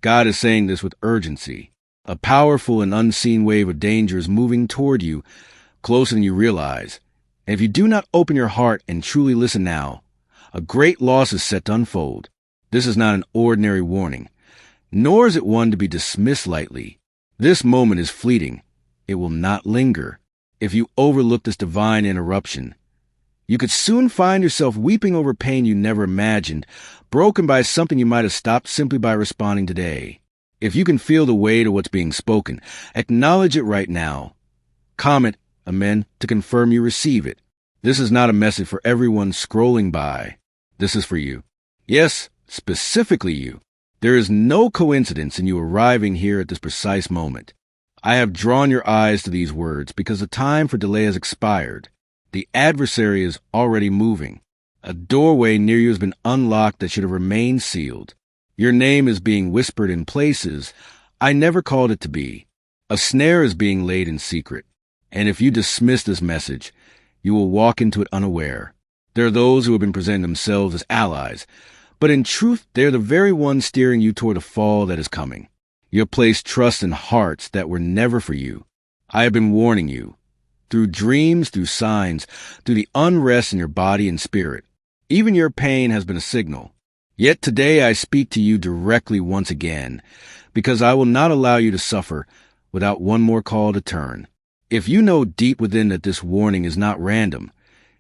God is saying this with urgency. A powerful and unseen wave of danger is moving toward you, closer than you realize. And if you do not open your heart and truly listen now, a great loss is set to unfold. This is not an ordinary warning, nor is it one to be dismissed lightly. This moment is fleeting. It will not linger. If you overlook this divine interruption, you could soon find yourself weeping over pain you never imagined, broken by something you might have stopped simply by responding today. If you can feel the weight of what's being spoken, acknowledge it right now. Comment Amen to confirm you receive it. This is not a message for everyone scrolling by. This is for you. Yes, specifically you. There is no coincidence in you arriving here at this precise moment. I have drawn your eyes to these words because the time for delay has expired. The adversary is already moving. A doorway near you has been unlocked that should have remained sealed. Your name is being whispered in places I never called it to be. A snare is being laid in secret. And if you dismiss this message, you will walk into it unaware. There are those who have been presenting themselves as allies, but in truth, they're the very ones steering you toward a fall that is coming. You have placed trust in hearts that were never for you. I have been warning you. Through dreams, through signs, through the unrest in your body and spirit. Even your pain has been a signal. Yet today I speak to you directly once again, because I will not allow you to suffer without one more call to turn. If you know deep within that this warning is not random,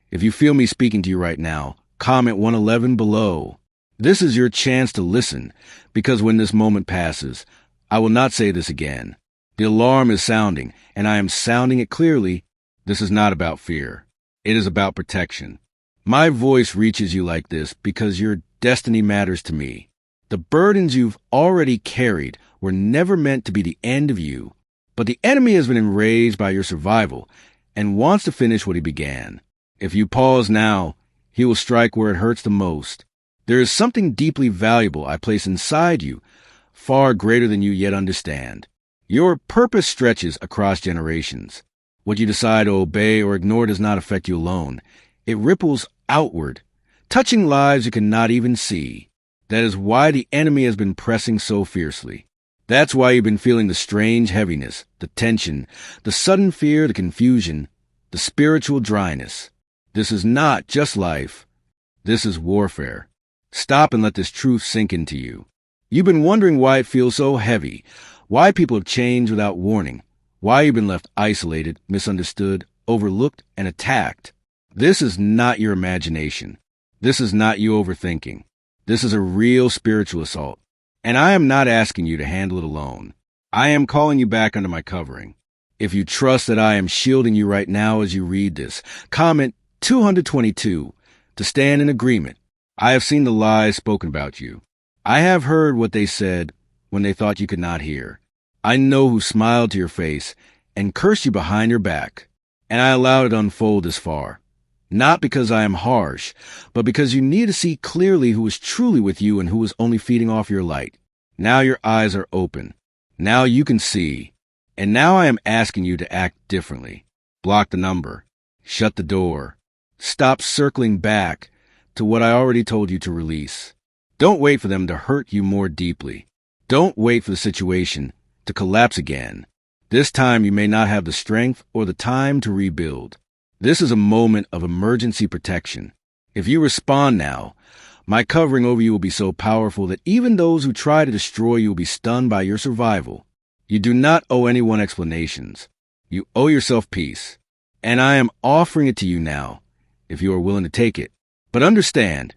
if you feel me speaking to you right now, comment 111 below. This is your chance to listen, because when this moment passes, I will not say this again. The alarm is sounding, and I am sounding it clearly. This is not about fear. It is about protection. My voice reaches you like this because your destiny matters to me. The burdens you've already carried were never meant to be the end of you. But the enemy has been enraged by your survival and wants to finish what he began. If you pause now, he will strike where it hurts the most. There is something deeply valuable I place inside you, far greater than you yet understand. Your purpose stretches across generations. What you decide to obey or ignore does not affect you alone. It ripples outward, touching lives you cannot even see. That is why the enemy has been pressing so fiercely. That's why you've been feeling the strange heaviness, the tension, the sudden fear, the confusion, the spiritual dryness. This is not just life. This is warfare. Stop and let this truth sink into you. You've been wondering why it feels so heavy, why people have changed without warning, why you've been left isolated, misunderstood, overlooked, and attacked. This is not your imagination. This is not you overthinking. This is a real spiritual assault. And I am not asking you to handle it alone. I am calling you back under my covering. If you trust that I am shielding you right now as you read this, comment 222 to stand in agreement. I have seen the lies spoken about you. I have heard what they said when they thought you could not hear. I know who smiled to your face and cursed you behind your back. And I allowed it to unfold this far. Not because I am harsh, but because you need to see clearly who is truly with you and who is only feeding off your light. Now your eyes are open. Now you can see. And now I am asking you to act differently. Block the number. Shut the door. Stop circling back to what I already told you to release. Don't wait for them to hurt you more deeply. Don't wait for the situation to collapse again. This time you may not have the strength or the time to rebuild. This is a moment of emergency protection. If you respond now, my covering over you will be so powerful that even those who try to destroy you will be stunned by your survival. You do not owe anyone explanations. You owe yourself peace. And I am offering it to you now, if you are willing to take it. But understand,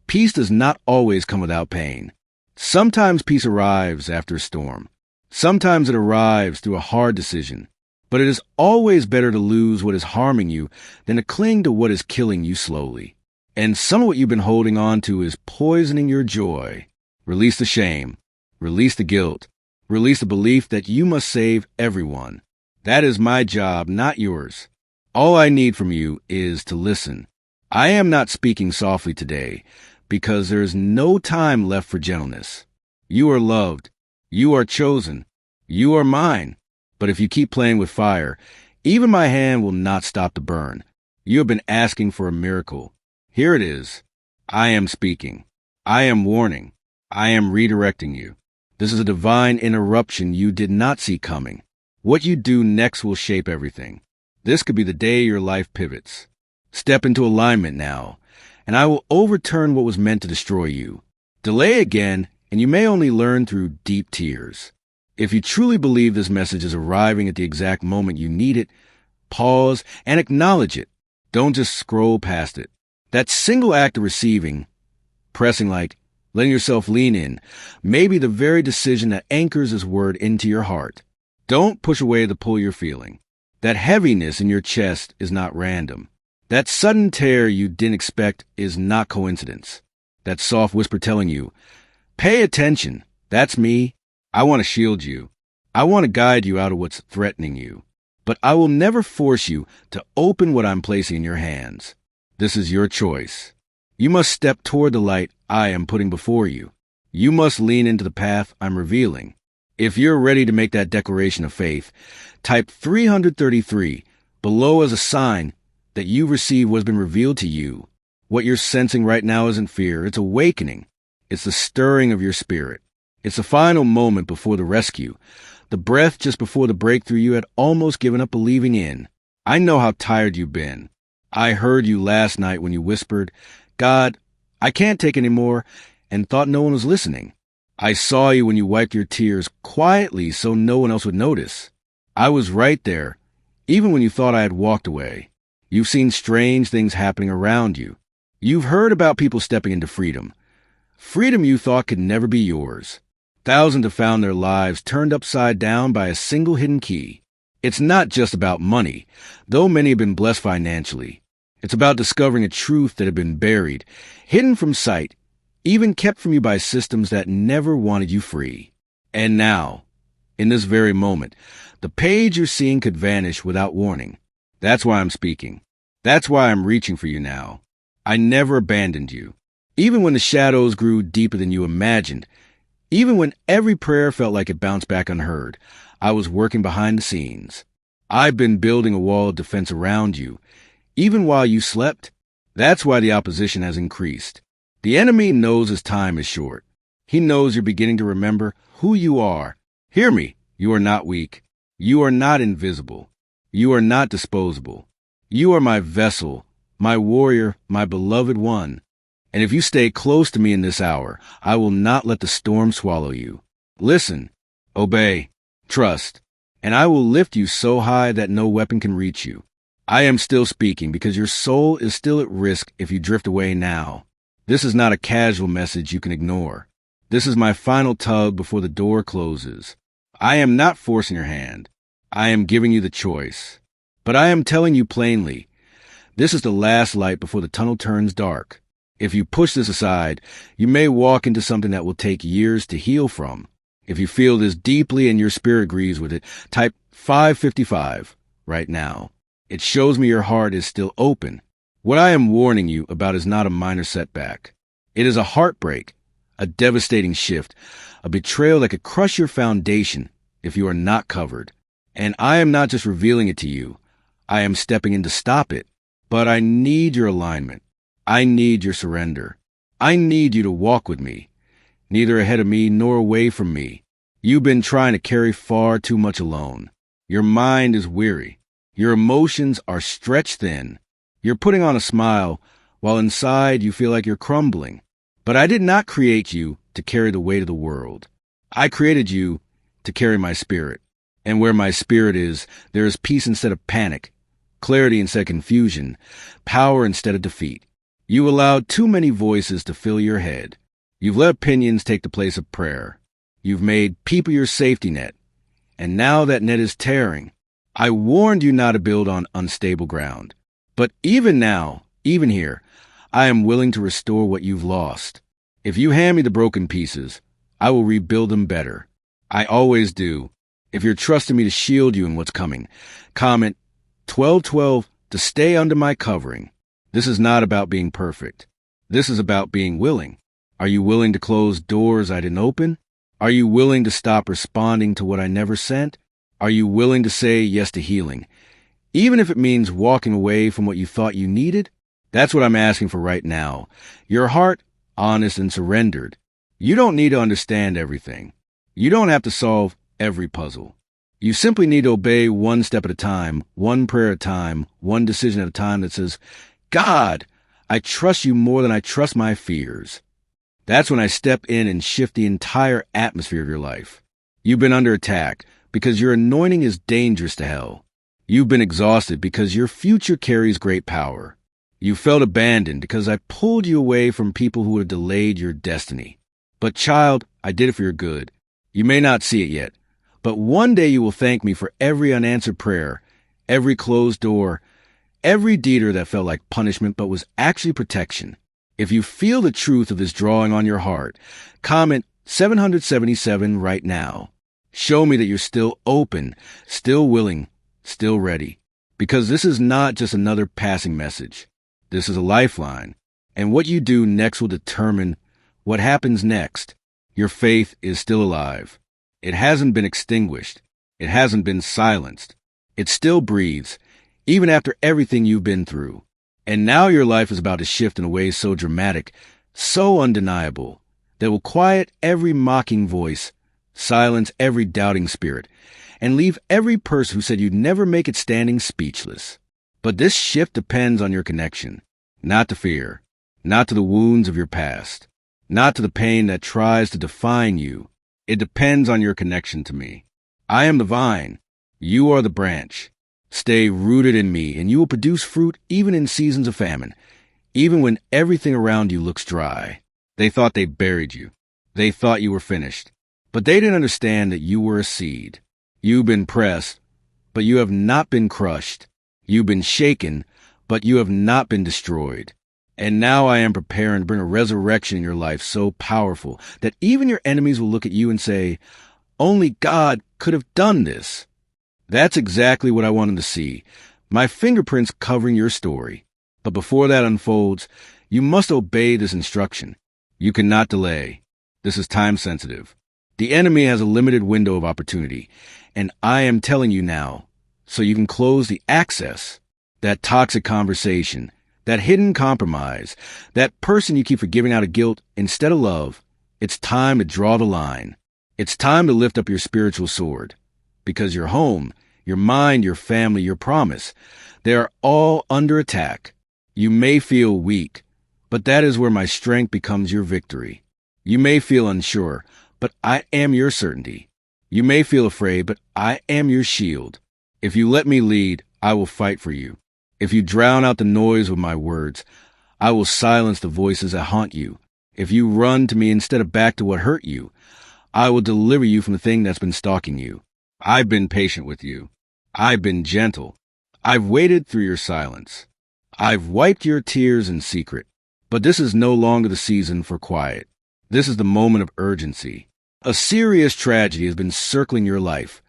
peace does not always come without pain. Sometimes peace arrives after a storm. Sometimes it arrives through a hard decision. But it is always better to lose what is harming you than to cling to what is killing you slowly. And some of what you've been holding on to is poisoning your joy. Release the shame. Release the guilt. Release the belief that you must save everyone. That is my job, not yours. All I need from you is to listen. I am not speaking softly today because there is no time left for gentleness. You are loved. You are chosen. You are mine. But if you keep playing with fire, even my hand will not stop the burn. You have been asking for a miracle. Here it is. I am speaking. I am warning. I am redirecting you. This is a divine interruption you did not see coming. What you do next will shape everything. This could be the day your life pivots. Step into alignment now, and I will overturn what was meant to destroy you. Delay again, and you may only learn through deep tears. If you truly believe this message is arriving at the exact moment you need it, pause and acknowledge it. Don't just scroll past it. That single act of receiving, pressing like, letting yourself lean in, may be the very decision that anchors this word into your heart. Don't push away the pull you're feeling. That heaviness in your chest is not random. That sudden tear you didn't expect is not coincidence. That soft whisper telling you, pay attention, that's me. I want to shield you. I want to guide you out of what's threatening you. But I will never force you to open what I'm placing in your hands. This is your choice. You must step toward the light I am putting before you. You must lean into the path I'm revealing. If you're ready to make that declaration of faith, type 333 below as a sign that you receive what's been revealed to you. What you're sensing right now isn't fear, it's awakening. It's the stirring of your spirit. It's the final moment before the rescue, the breath just before the breakthrough you had almost given up believing in. I know how tired you've been. I heard you last night when you whispered, God, I can't take any more, and thought no one was listening. I saw you when you wiped your tears quietly so no one else would notice. I was right there, even when you thought I had walked away. You've seen strange things happening around you. You've heard about people stepping into freedom. Freedom you thought could never be yours. Thousands have found their lives turned upside down by a single hidden key. It's not just about money, though many have been blessed financially. It's about discovering a truth that had been buried, hidden from sight, even kept from you by systems that never wanted you free. And now, in this very moment, the page you're seeing could vanish without warning. That's why I'm speaking. That's why I'm reaching for you now. I never abandoned you. Even when the shadows grew deeper than you imagined, even when every prayer felt like it bounced back unheard, I was working behind the scenes. I've been building a wall of defense around you. Even while you slept, that's why the opposition has increased. The enemy knows his time is short. He knows you're beginning to remember who you are. Hear me, you are not weak. You are not invisible. You are not disposable. You are my vessel, my warrior, my beloved one. And if you stay close to me in this hour, I will not let the storm swallow you. Listen, obey, trust, and I will lift you so high that no weapon can reach you. I am still speaking because your soul is still at risk if you drift away now. This is not a casual message you can ignore. This is my final tug before the door closes. I am not forcing your hand. I am giving you the choice. But I am telling you plainly, this is the last light before the tunnel turns dark. If you push this aside, you may walk into something that will take years to heal from. If you feel this deeply and your spirit agrees with it, type 555 right now. It shows me your heart is still open. What I am warning you about is not a minor setback. It is a heartbreak, a devastating shift, a betrayal that could crush your foundation if you are not covered. And I am not just revealing it to you. I am stepping in to stop it. But I need your alignment. I need your surrender. I need you to walk with me, neither ahead of me nor away from me. You've been trying to carry far too much alone. Your mind is weary. Your emotions are stretched thin. You're putting on a smile while inside you feel like you're crumbling. But I did not create you to carry the weight of the world. I created you to carry my spirit. And where my spirit is, there is peace instead of panic, clarity instead of confusion, power instead of defeat. You allowed too many voices to fill your head. You've let opinions take the place of prayer. You've made people your safety net. And now that net is tearing. I warned you not to build on unstable ground. But even now, even here, I am willing to restore what you've lost. If you hand me the broken pieces, I will rebuild them better. I always do. If you're trusting me to shield you in what's coming, comment 1212 to stay under my covering. This is not about being perfect. This is about being willing. Are you willing to close doors I didn't open? Are you willing to stop responding to what I never sent? Are you willing to say yes to healing, even if it means walking away from what you thought you needed? That's what I'm asking for right now. Your heart, honest and surrendered. You don't need to understand everything. You don't have to solve every puzzle. You simply need to obey one step at a time, one prayer at a time, one decision at a time that says, God, I trust you more than I trust my fears. That's when I step in and shift the entire atmosphere of your life. You've been under attack because your anointing is dangerous to hell. You've been exhausted because your future carries great power. You felt abandoned because I pulled you away from people who would have delayed your destiny. But child, I did it for your good. You may not see it yet, but one day you will thank me for every unanswered prayer, every closed door, every deeder that felt like punishment but was actually protection. If you feel the truth of this drawing on your heart, comment 777 right now. Show me that you're still open, still willing, still ready. Because this is not just another passing message. This is a lifeline. And what you do next will determine what happens next. Your faith is still alive. It hasn't been extinguished. It hasn't been silenced. It still breathes, even after everything you've been through. And now your life is about to shift in a way so dramatic, so undeniable, that will quiet every mocking voice, silence every doubting spirit, and leave every person who said you'd never make it standing speechless. But this shift depends on your connection, not to fear, not to the wounds of your past, not to the pain that tries to define you. It depends on your connection to me. I am the vine. You are the branch. Stay rooted in me, and you will produce fruit even in seasons of famine, even when everything around you looks dry. They thought they buried you. They thought you were finished. But they didn't understand that you were a seed. You've been pressed, but you have not been crushed. You've been shaken, but you have not been destroyed. And now I am preparing to bring a resurrection in your life so powerful that even your enemies will look at you and say, only God could have done this. That's exactly what I want them to see. My fingerprints covering your story. But before that unfolds, you must obey this instruction. You cannot delay. This is time sensitive. The enemy has a limited window of opportunity, and I am telling you now, so you can close the access, that toxic conversation, that hidden compromise, that person you keep forgiving out of guilt instead of love. It's time to draw the line. It's time to lift up your spiritual sword. Because your home, your mind, your family, your promise, they are all under attack. You may feel weak, but that is where my strength becomes your victory. You may feel unsure, but I am your certainty. You may feel afraid, but I am your shield. If you let me lead, I will fight for you. If you drown out the noise with my words, I will silence the voices that haunt you. If you run to me instead of back to what hurt you, I will deliver you from the thing that's been stalking you. I've been patient with you. I've been gentle. I've waited through your silence. I've wiped your tears in secret. But this is no longer the season for quiet. This is the moment of urgency. A serious tragedy has been circling your life,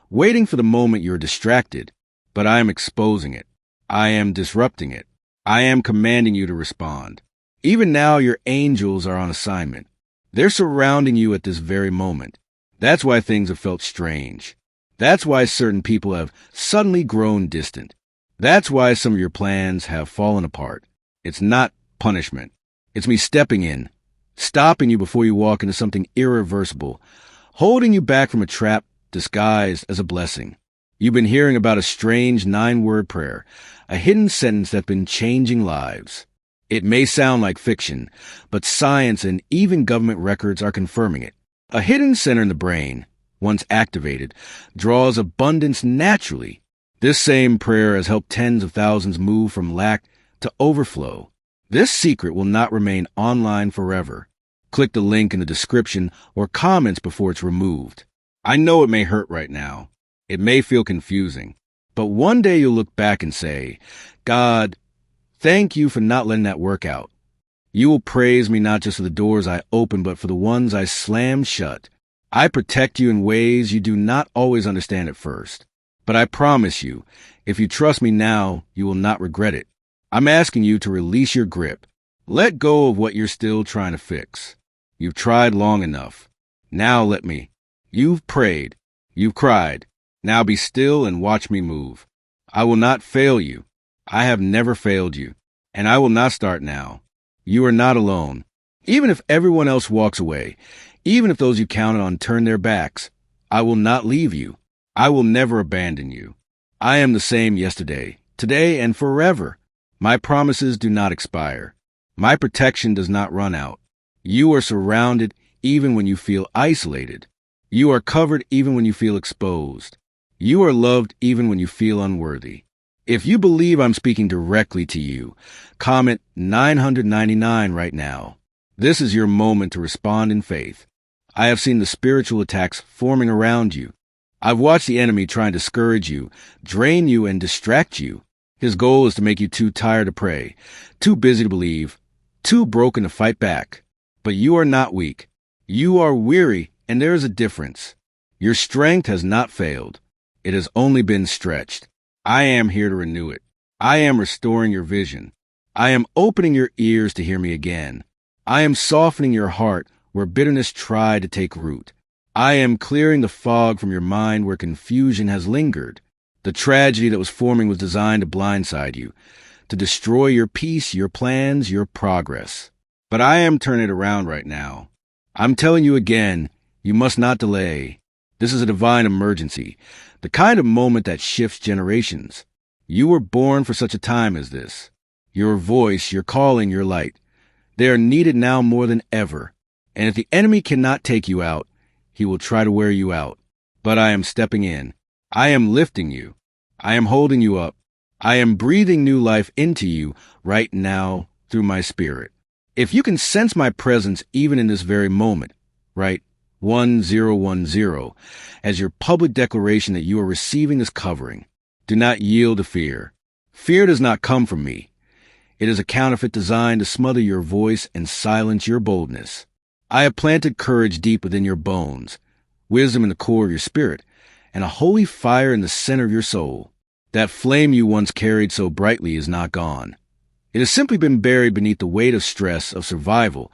waiting for the moment you're distracted. But I am exposing it. I am disrupting it. I am commanding you to respond. Even now, your angels are on assignment. They're surrounding you at this very moment. That's why things have felt strange. That's why certain people have suddenly grown distant. That's why some of your plans have fallen apart. It's not punishment. It's me stepping in, stopping you before you walk into something irreversible, holding you back from a trap disguised as a blessing. You've been hearing about a strange 9-word prayer, a hidden sentence that's been changing lives. It may sound like fiction, but science and even government records are confirming it. A hidden center in the brain, once activated, draws abundance naturally. This same prayer has helped tens of thousands move from lack to overflow. This secret will not remain online forever. Click the link in the description or comments before it's removed. I know it may hurt right now. It may feel confusing. But one day you'll look back and say, God, thank you for not letting that work out. You will praise me not just for the doors I open, but for the ones I slammed shut. I protect you in ways you do not always understand at first. But I promise you, if you trust me now, you will not regret it. I'm asking you to release your grip. Let go of what you're still trying to fix. You've tried long enough. Now let me. You've prayed. You've cried. Now be still and watch me move. I will not fail you. I have never failed you. And I will not start now. You are not alone. Even if everyone else walks away, Even if those you counted on turn their backs, I will not leave you. I will never abandon you. I am the same yesterday, today, and forever. My promises do not expire. My protection does not run out. You are surrounded even when you feel isolated. You are covered even when you feel exposed. You are loved even when you feel unworthy. If you believe I'm speaking directly to you, comment 999 right now. This is your moment to respond in faith. I have seen the spiritual attacks forming around you. I've watched the enemy trying to discourage you, drain you, and distract you. His goal is to make you too tired to pray, too busy to believe, too broken to fight back. But you are not weak. You are weary, and there is a difference. Your strength has not failed. It has only been stretched. I am here to renew it. I am restoring your vision. I am opening your ears to hear me again. I am softening your heart where bitterness tried to take root. I am clearing the fog from your mind where confusion has lingered. The tragedy that was forming was designed to blindside you, to destroy your peace, your plans, your progress. But I am turning it around right now. I'm telling you again, you must not delay. This is a divine emergency, the kind of moment that shifts generations. You were born for such a time as this. Your voice, your calling, your light, they are needed now more than ever. And if the enemy cannot take you out, he will try to wear you out. But I am stepping in. I am lifting you. I am holding you up. I am breathing new life into you right now through my spirit. If you can sense my presence even in this very moment, write 1010 as your public declaration that you are receiving this covering. Do not yield to fear. Fear does not come from me. It is a counterfeit designed to smother your voice and silence your boldness. I have planted courage deep within your bones, wisdom in the core of your spirit, and a holy fire in the center of your soul. That flame you once carried so brightly is not gone. It has simply been buried beneath the weight of stress, of survival,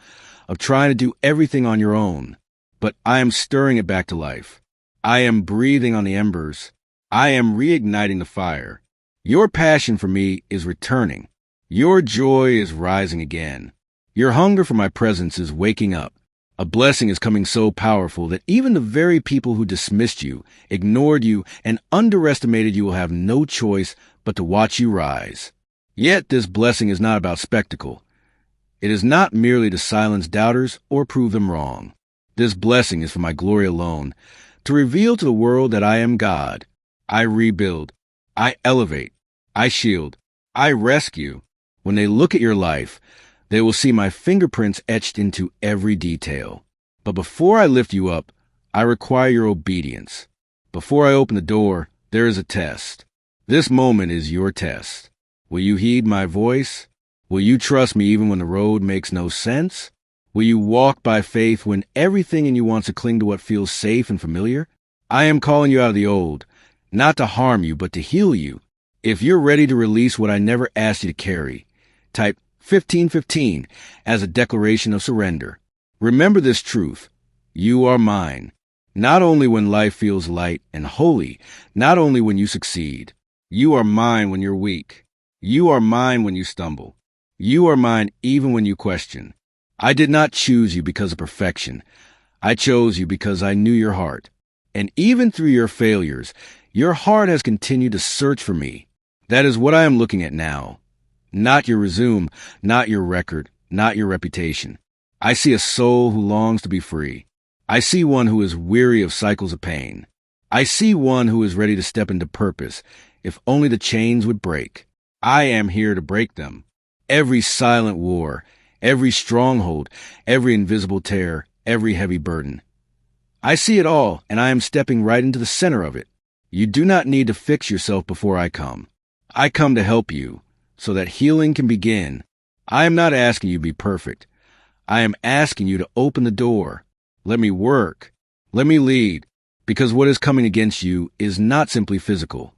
of trying to do everything on your own. But I am stirring it back to life. I am breathing on the embers. I am reigniting the fire. Your passion for me is returning. Your joy is rising again. Your hunger for my presence is waking up. A blessing is coming so powerful that even the very people who dismissed you, ignored you, and underestimated you will have no choice but to watch you rise. Yet this blessing is not about spectacle. It is not merely to silence doubters or prove them wrong. This blessing is for my glory alone, to reveal to the world that I am God. I rebuild. I elevate. I shield. I rescue. When they look at your life, they will see my fingerprints etched into every detail. But before I lift you up, I require your obedience. Before I open the door, there is a test. This moment is your test. Will you heed my voice? Will you trust me even when the road makes no sense? Will you walk by faith when everything in you wants to cling to what feels safe and familiar? I am calling you out of the old, not to harm you, but to heal you. If you're ready to release what I never asked you to carry, type 1515 as a declaration of surrender. Remember this truth. You are mine. Not only when life feels light and holy, not only when you succeed. You are mine when you're weak. You are mine when you stumble. You are mine even when you question. I did not choose you because of perfection. I chose you because I knew your heart. And even through your failures, your heart has continued to search for me. That is what I am looking at now. Not your resume, not your record, not your reputation. I see a soul who longs to be free. I see one who is weary of cycles of pain. I see one who is ready to step into purpose, if only the chains would break. I am here to break them. Every silent war, every stronghold, every invisible tear, every heavy burden. I see it all, and I am stepping right into the center of it. You do not need to fix yourself before I come. I come to help you, so that healing can begin. I am not asking you to be perfect. I am asking you to open the door. Let me work. Let me lead. Because what is coming against you is not simply physical.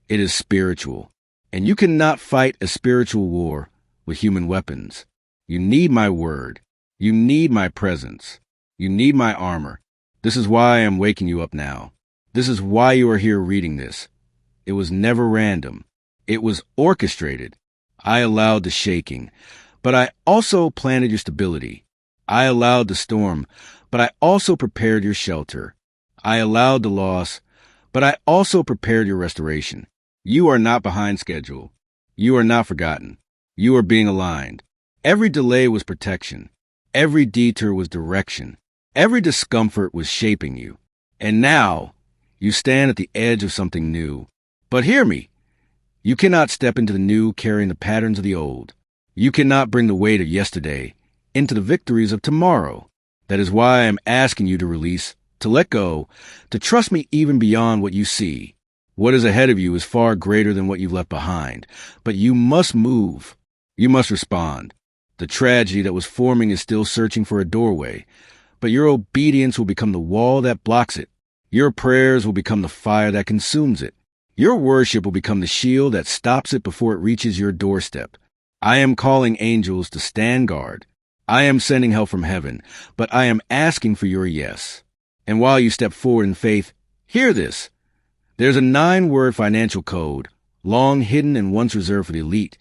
It is spiritual. And you cannot fight a spiritual war with human weapons. You need my word. You need my presence. You need my armor. This is why I am waking you up now. This is why you are here reading this. It was never random. It was orchestrated. I allowed the shaking, but I also planted your stability. I allowed the storm, but I also prepared your shelter. I allowed the loss, but I also prepared your restoration. You are not behind schedule. You are not forgotten. You are being aligned. Every delay was protection. Every detour was direction. Every discomfort was shaping you. And now, you stand at the edge of something new. But hear me. You cannot step into the new carrying the patterns of the old. You cannot bring the weight of yesterday into the victories of tomorrow. That is why I am asking you to release, to let go, to trust me even beyond what you see. What is ahead of you is far greater than what you've left behind. But you must move. You must respond. The tragedy that was forming is still searching for a doorway. But your obedience will become the wall that blocks it. Your prayers will become the fire that consumes it. Your worship will become the shield that stops it before it reaches your doorstep. I am calling angels to stand guard. I am sending help from heaven, but I am asking for your yes. And while you step forward in faith, hear this. There's a 9-word financial code, long hidden and once reserved for the elite,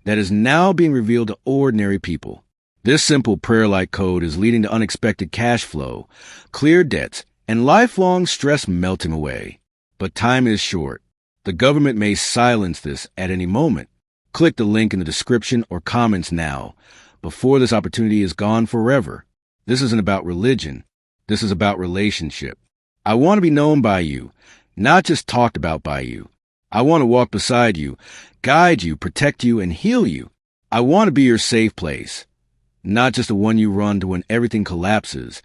that is now being revealed to ordinary people. This simple prayer-like code is leading to unexpected cash flow, clear debts, and lifelong stress melting away. But time is short. The government may silence this at any moment. Click the link in the description or comments now, before this opportunity is gone forever. This isn't about religion. This is about relationship. I want to be known by you, not just talked about by you. I want to walk beside you, guide you, protect you, and heal you. I want to be your safe place, not just the one you run to when everything collapses,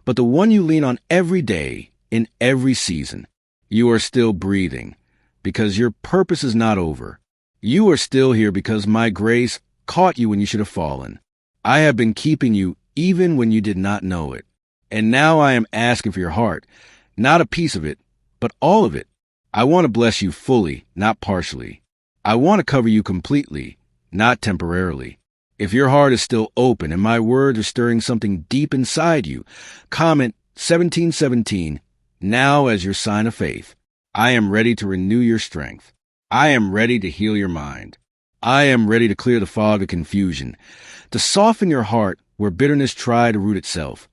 but the one you lean on every day, in every season. You are still breathing, because your purpose is not over. You are still here because my grace caught you when you should have fallen. I have been keeping you even when you did not know it. And now I am asking for your heart, not a piece of it, but all of it. I want to bless you fully, not partially. I want to cover you completely, not temporarily. If your heart is still open and my words are stirring something deep inside you, comment 1717 now as your sign of faith. I am ready to renew your strength. I am ready to heal your mind. I am ready to clear the fog of confusion, to soften your heart where bitterness tried to root itself,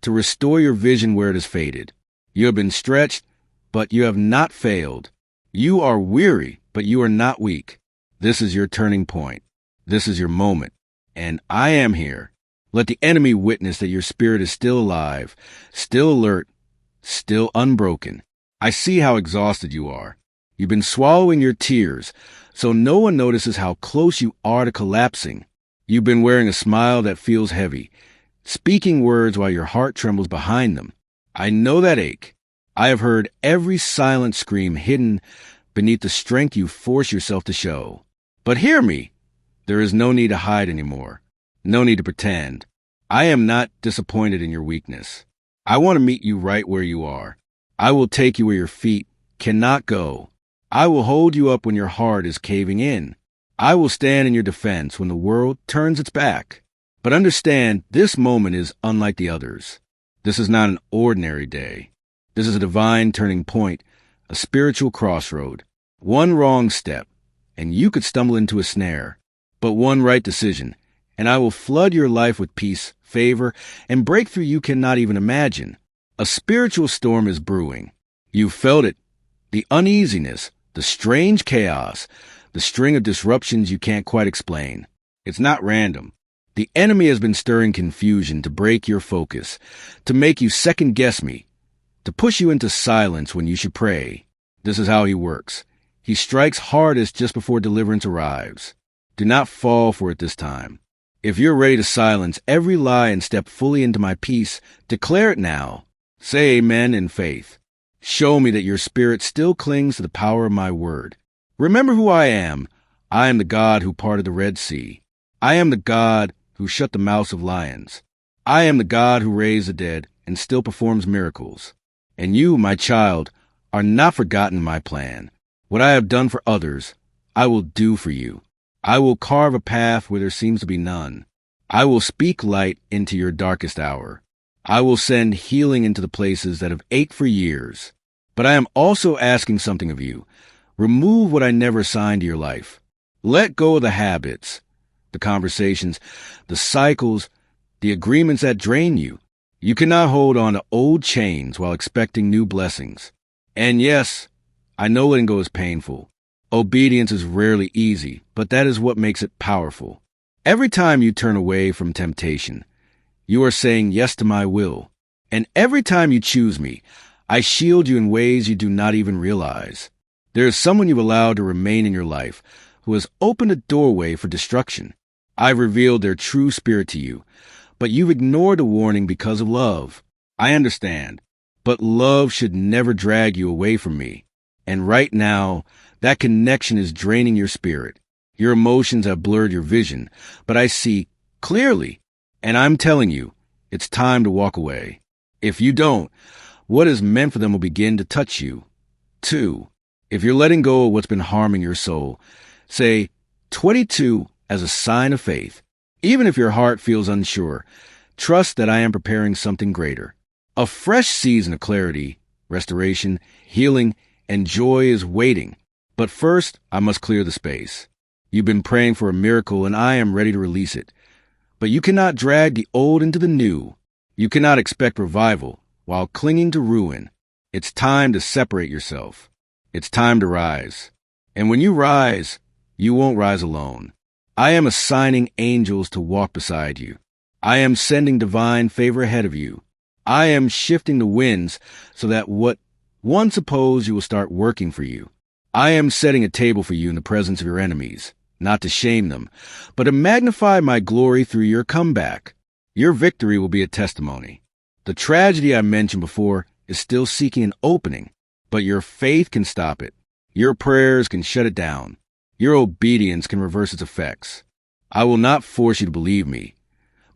to restore your vision where it has faded. You have been stretched, but you have not failed. You are weary, but you are not weak. This is your turning point. This is your moment. And I am here. Let the enemy witness that your spirit is still alive, still alert, still unbroken. I see how exhausted you are. You've been swallowing your tears, so no one notices how close you are to collapsing. You've been wearing a smile that feels heavy, speaking words while your heart trembles behind them. I know that ache. I have heard every silent scream hidden beneath the strength you force yourself to show. But hear me. There is no need to hide anymore. No need to pretend. I am not disappointed in your weakness. I want to meet you right where you are. I will take you where your feet cannot go. I will hold you up when your heart is caving in. I will stand in your defense when the world turns its back. But understand, this moment is unlike the others. This is not an ordinary day. This is a divine turning point, a spiritual crossroad. One wrong step, and you could stumble into a snare. But one right decision, and I will flood your life with peace, favor, and breakthrough you cannot even imagine. A spiritual storm is brewing. You felt it. The uneasiness, the strange chaos, the string of disruptions you can't quite explain. It's not random. The enemy has been stirring confusion to break your focus, to make you second-guess me, to push you into silence when you should pray. This is how he works. He strikes hardest just before deliverance arrives. Do not fall for it this time. If you're ready to silence every lie and step fully into my peace, declare it now. Say amen in faith. Show me that your spirit still clings to the power of my word. Remember who I am. I am the God who parted the Red Sea. I am the God who shut the mouths of lions. I am the God who raised the dead and still performs miracles. And you, my child, are not forgotten in my plan. What I have done for others, I will do for you. I will carve a path where there seems to be none. I will speak light into your darkest hour. I will send healing into the places that have ached for years. But I am also asking something of you. Remove what I never assigned to your life. Let go of the habits, the conversations, the cycles, the agreements that drain you. You cannot hold on to old chains while expecting new blessings. And yes, I know letting go is painful. Obedience is rarely easy, but that is what makes it powerful. Every time you turn away from temptation, you are saying yes to my will. And every time you choose me, I shield you in ways you do not even realize. There is someone you've allowed to remain in your life who has opened a doorway for destruction. I've revealed their true spirit to you, but you've ignored the warning because of love. I understand, but love should never drag you away from me. And right now, that connection is draining your spirit. Your emotions have blurred your vision, but I see clearly. And I'm telling you, it's time to walk away. If you don't, what is meant for them will begin to touch you. 2. If you're letting go of what's been harming your soul, say 22 as a sign of faith. Even if your heart feels unsure, trust that I am preparing something greater. A fresh season of clarity, restoration, healing, and joy is waiting. But first, I must clear the space. You've been praying for a miracle, and I am ready to release it. But you cannot drag the old into the new. You cannot expect revival while clinging to ruin. It's time to separate yourself. It's time to rise. And when you rise, you won't rise alone. I am assigning angels to walk beside you. I am sending divine favor ahead of you. I am shifting the winds so that what once opposed you will start working for you. I am setting a table for you in the presence of your enemies, not to shame them, but to magnify my glory through your comeback. Your victory will be a testimony. The tragedy I mentioned before is still seeking an opening, but your faith can stop it. Your prayers can shut it down. Your obedience can reverse its effects. I will not force you to believe me,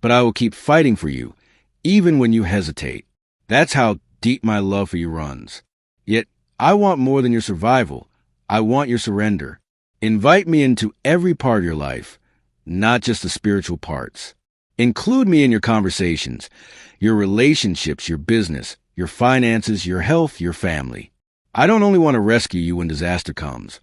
but I will keep fighting for you, even when you hesitate. That's how deep my love for you runs. Yet, I want more than your survival. I want your surrender. Invite me into every part of your life, not just the spiritual parts. Include me in your conversations, your relationships, your business, your finances, your health, your family. I don't only want to rescue you when disaster comes.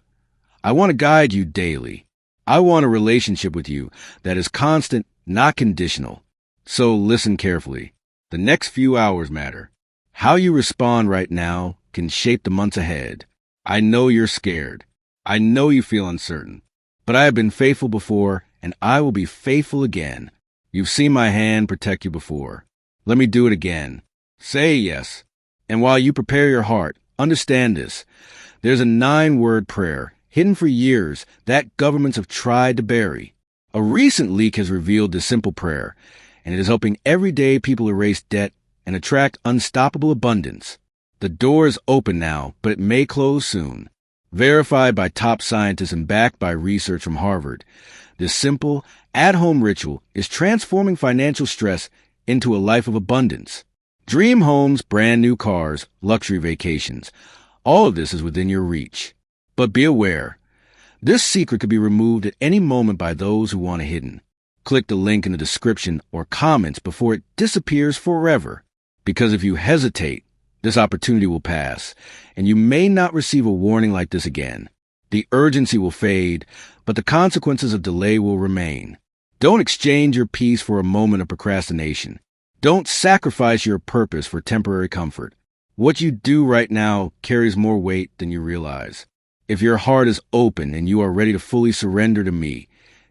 I want to guide you daily. I want a relationship with you that is constant, not conditional. So listen carefully. The next few hours matter. How you respond right now can shape the months ahead. I know you're scared. I know you feel uncertain. But I have been faithful before, and I will be faithful again. You've seen my hand protect you before. Let me do it again. Say yes. And while you prepare your heart, understand this. There's a 9-word prayer hidden for years that governments have tried to bury. A recent leak has revealed this simple prayer, and it is helping everyday people erase debt and attract unstoppable abundance. The door is open now, but it may close soon. Verified by top scientists and backed by research from Harvard, this simple, at-home ritual is transforming financial stress into a life of abundance. Dream homes, brand new cars, luxury vacations. All of this is within your reach. But be aware, this secret could be removed at any moment by those who want it hidden. Click the link in the description or comments before it disappears forever. Because if you hesitate, this opportunity will pass, and you may not receive a warning like this again. The urgency will fade, but the consequences of delay will remain. Don't exchange your peace for a moment of procrastination. Don't sacrifice your purpose for temporary comfort. What you do right now carries more weight than you realize. If your heart is open and you are ready to fully surrender to me,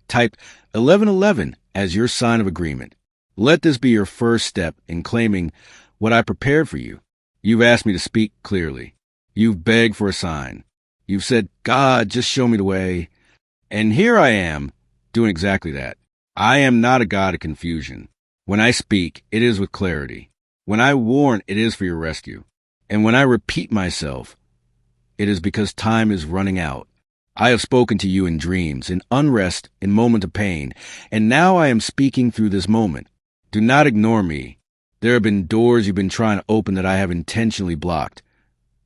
type 1111 as your sign of agreement. Let this be your first step in claiming what I prepared for you. You've asked me to speak clearly. You've begged for a sign. You've said, God, just show me the way. And here I am, doing exactly that. I am not a God of confusion. When I speak, it is with clarity. When I warn, it is for your rescue. And when I repeat myself, it is because time is running out. I have spoken to you in dreams, in unrest, in moments of pain, and now I am speaking through this moment. Do not ignore me. There have been doors you've been trying to open that I have intentionally blocked.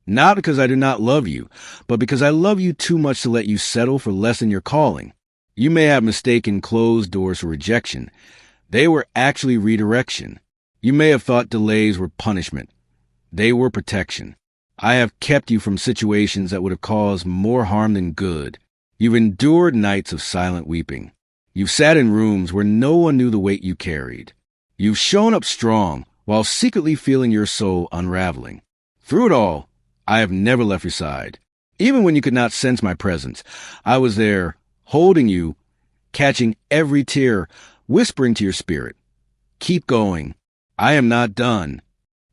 Not because I do not love you, but because I love you too much to let you settle for less than your calling. You may have mistaken closed doors for rejection. They were actually redirection. You may have thought delays were punishment. They were protection. I have kept you from situations that would have caused more harm than good. You've endured nights of silent weeping. You've sat in rooms where no one knew the weight you carried. You've shown up strong, while secretly feeling your soul unraveling. Through it all, I have never left your side. Even when you could not sense my presence, I was there, holding you, catching every tear, whispering to your spirit, keep going. I am not done.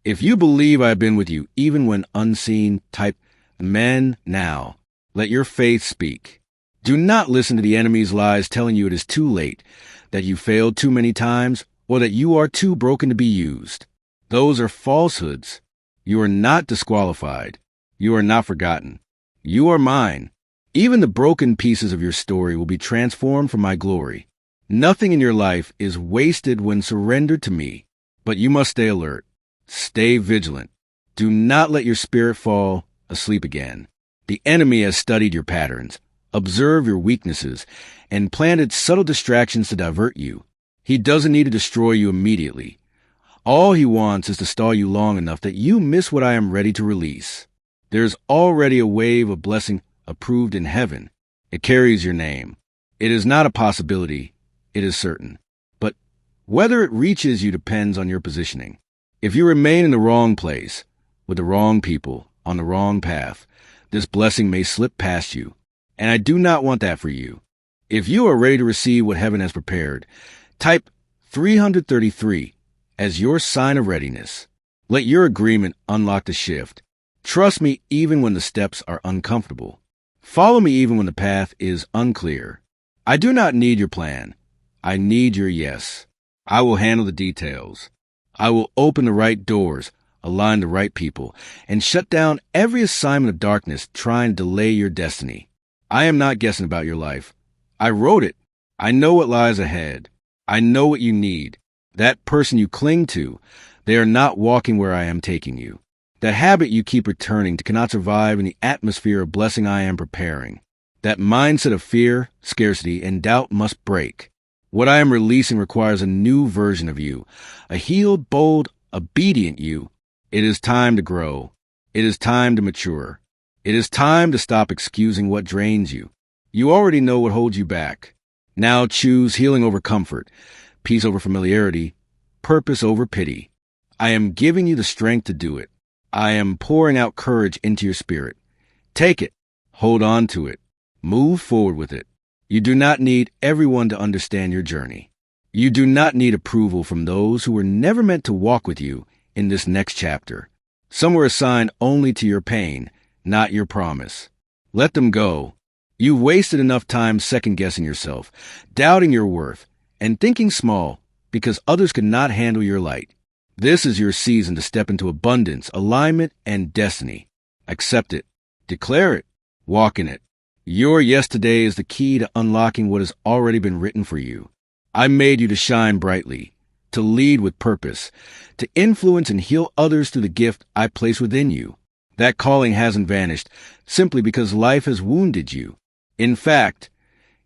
If you believe I have been with you, even when unseen, type men now. Let your faith speak. Do not listen to the enemy's lies telling you it is too late, that you failed too many times, or that you are too broken to be used. Those are falsehoods. You are not disqualified. You are not forgotten. You are mine. Even the broken pieces of your story will be transformed for my glory. Nothing in your life is wasted when surrendered to me, but you must stay alert. Stay vigilant. Do not let your spirit fall asleep again. The enemy has studied your patterns, observed your weaknesses, and planted subtle distractions to divert you. He doesn't need to destroy you immediately. All he wants is to stall you long enough that you miss what I am ready to release. There's already a wave of blessing approved in heaven. It carries your name. It is not a possibility. It is certain. But whether it reaches you depends on your positioning. If you remain in the wrong place, with the wrong people, on the wrong path, this blessing may slip past you. And I do not want that for you. If you are ready to receive what heaven has prepared, type 333 as your sign of readiness. Let your agreement unlock the shift. Trust me even when the steps are uncomfortable. Follow me even when the path is unclear. I do not need your plan. I need your yes. I will handle the details. I will open the right doors, align the right people, and shut down every assignment of darkness trying to delay your destiny. I am not guessing about your life. I wrote it. I know what lies ahead. I know what you need. That person you cling to, they are not walking where I am taking you. That habit you keep returning to cannot survive in the atmosphere of blessing I am preparing. That mindset of fear, scarcity, and doubt must break. What I am releasing requires a new version of you, a healed, bold, obedient you. It is time to grow. It is time to mature. It is time to stop excusing what drains you. You already know what holds you back. Now choose healing over comfort, peace over familiarity, purpose over pity. I am giving you the strength to do it. I am pouring out courage into your spirit. Take it. Hold on to it. Move forward with it. You do not need everyone to understand your journey. You do not need approval from those who were never meant to walk with you in this next chapter. Some were assigned only to your pain, not your promise. Let them go. You've wasted enough time second-guessing yourself, doubting your worth, and thinking small because others could not handle your light. This is your season to step into abundance, alignment, and destiny. Accept it. Declare it. Walk in it. Your yes today is the key to unlocking what has already been written for you. I made you to shine brightly, to lead with purpose, to influence and heal others through the gift I place within you. That calling hasn't vanished simply because life has wounded you. In fact,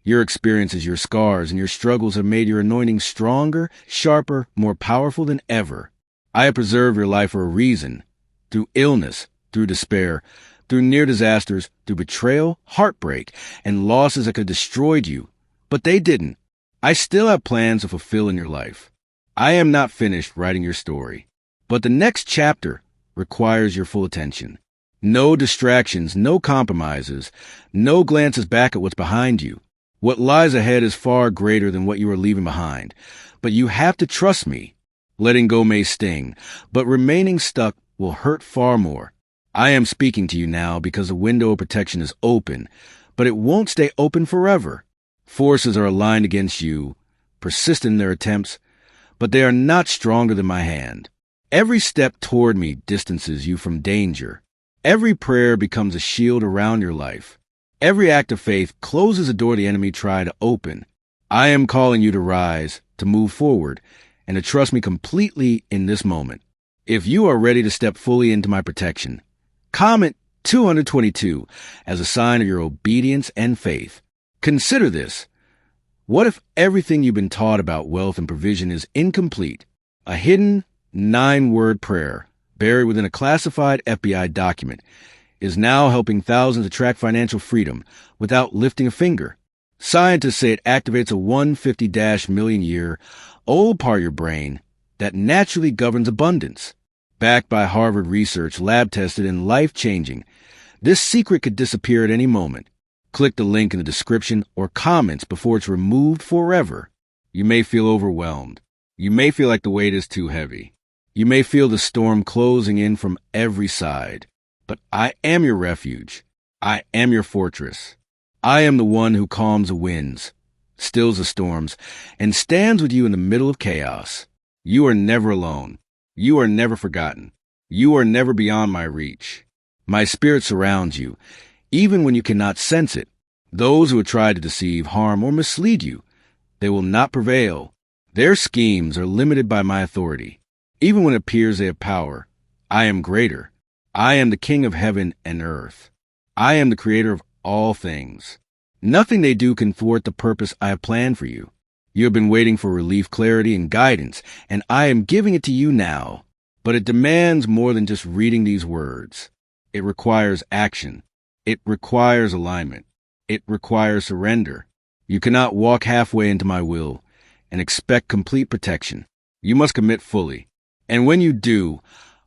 your experiences, your scars, and your struggles have made your anointing stronger, sharper, more powerful than ever. I have preserved your life for a reason. Through illness, through despair, through near disasters, through betrayal, heartbreak, and losses that could have destroyed you. But they didn't. I still have plans to fulfill in your life. I am not finished writing your story. But the next chapter requires your full attention. No distractions, no compromises, no glances back at what's behind you. What lies ahead is far greater than what you are leaving behind. But you have to trust me. Letting go may sting, but remaining stuck will hurt far more. I am speaking to you now because the window of protection is open, but it won't stay open forever. Forces are aligned against you, persistent in their attempts, but they are not stronger than my hand. Every step toward me distances you from danger. Every prayer becomes a shield around your life. Every act of faith closes a door the enemy tried to open. I am calling you to rise, to move forward, and to trust me completely in this moment. If you are ready to step fully into my protection, comment 222 as a sign of your obedience and faith. Consider this. What if everything you've been taught about wealth and provision is incomplete? A hidden 9-word prayer buried within a classified FBI document is now helping thousands attract financial freedom without lifting a finger. Scientists say it activates a 150-million-year old part of your brain that naturally governs abundance. Backed by Harvard research, lab-tested, and life-changing, this secret could disappear at any moment. Click the link in the description or comments before it's removed forever. You may feel overwhelmed. You may feel like the weight is too heavy. You may feel the storm closing in from every side. But I am your refuge. I am your fortress. I am the one who calms the winds, stills the storms, and stands with you in the middle of chaos. You are never alone. You are never forgotten. You are never beyond my reach. My spirit surrounds you, even when you cannot sense it. Those who have tried to deceive, harm, or mislead you, they will not prevail. Their schemes are limited by my authority. Even when it appears they have power, I am greater. I am the King of heaven and earth. I am the creator of all things. Nothing they do can thwart the purpose I have planned for you. You have been waiting for relief, clarity, and guidance, and I am giving it to you now. But it demands more than just reading these words. It requires action. It requires alignment. It requires surrender. You cannot walk halfway into my will and expect complete protection. You must commit fully. And when you do,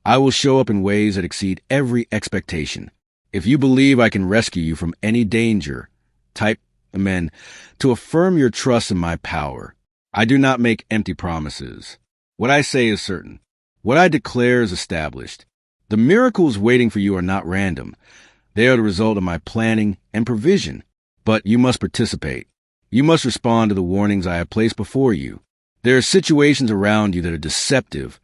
I will show up in ways that exceed every expectation. If you believe I can rescue you from any danger, type Amen to affirm your trust in my power. I do not make empty promises. What I say is certain. What I declare is established. The miracles waiting for you are not random. They are the result of my planning and provision. But you must participate. You must respond to the warnings I have placed before you. There are situations around you that are deceptive,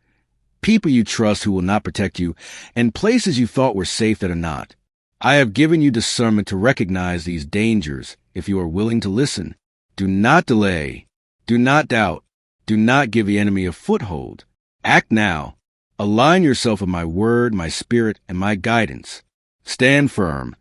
people you trust who will not protect you, and places you thought were safe that are not. I have given you discernment to recognize these dangers if you are willing to listen. Do not delay. Do not doubt. Do not give the enemy a foothold. Act now. Align yourself with my word, my spirit, and my guidance. Stand firm,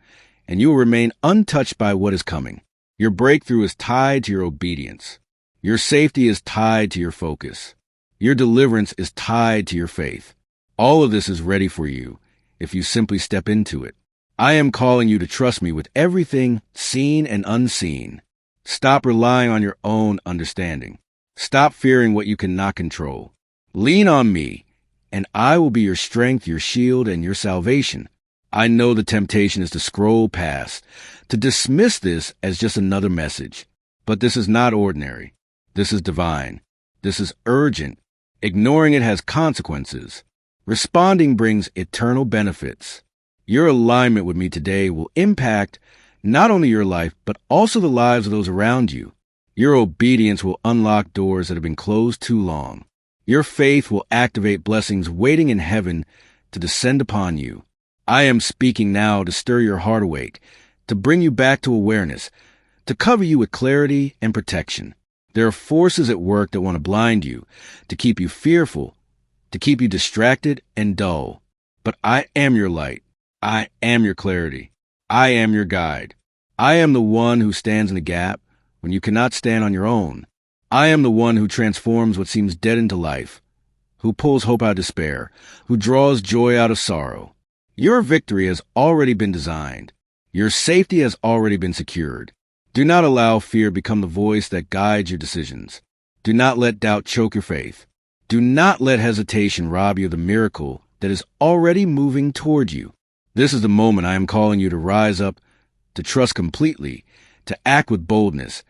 and you will remain untouched by what is coming. Your breakthrough is tied to your obedience. Your safety is tied to your focus. Your deliverance is tied to your faith. All of this is ready for you if you simply step into it. I am calling you to trust me with everything seen and unseen. Stop relying on your own understanding. Stop fearing what you cannot control. Lean on me, and I will be your strength, your shield, and your salvation. I know the temptation is to scroll past, to dismiss this as just another message. But this is not ordinary. This is divine. This is urgent. Ignoring it has consequences. Responding brings eternal benefits. Your alignment with me today will impact not only your life, but also the lives of those around you. Your obedience will unlock doors that have been closed too long. Your faith will activate blessings waiting in heaven to descend upon you. I am speaking now to stir your heart awake, to bring you back to awareness, to cover you with clarity and protection. There are forces at work that want to blind you, to keep you fearful, to keep you distracted and dull. But I am your light. I am your clarity. I am your guide. I am the one who stands in the gap when you cannot stand on your own. I am the one who transforms what seems dead into life, who pulls hope out of despair, who draws joy out of sorrow. Your victory has already been designed. Your safety has already been secured. Do not allow fear become the voice that guides your decisions. Do not let doubt choke your faith. Do not let hesitation rob you of the miracle that is already moving toward you. This is the moment I am calling you to rise up, to trust completely, to act with boldness,